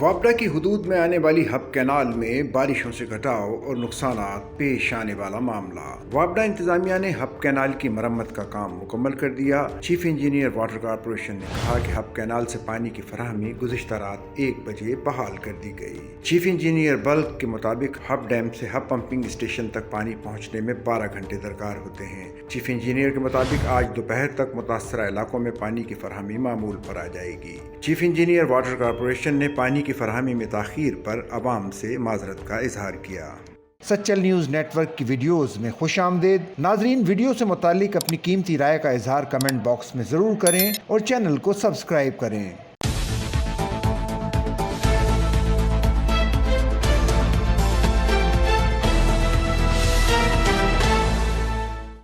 वापडा की हुदूद में आने वाली हब कैनाल में बारिशों से घटाव और नुकसानात पेश आने वाला मामला। वापडा इंतजामिया ने हब कैनाल की मरम्मत का काम मुकम्मल कर दिया। चीफ इंजीनियर वाटर कॉर्पोरेशन ने कहा कि हब कैनाल से पानी की फराहमी गुज़िश्ता रात 1 बजे बहाल कर दी गई। चीफ इंजीनियर बल्क के मुताबिक हब डैम से हब पंपिंग स्टेशन तक पानी पहुँचने में 12 घंटे दरकार होते हैं। चीफ इंजीनियर के मुताबिक आज दोपहर तक मुतासरा इलाकों में पानी की फराहमी मामूल पर आ जाएगी। चीफ इंजीनियर वाटर कॉर्पोरेशन ने पानी की फराहमी में ताखीर पर अवाम से माजरत का इजहार किया। सचल न्यूज़ नेटवर्क की वीडियोस में खुश आमदेद। नाजरीन, वीडियो से मुतालिक अपनी कीमती राय का इजहार कमेंट बॉक्स में ज़रूर करें और चैनल को सब्सक्राइब करें।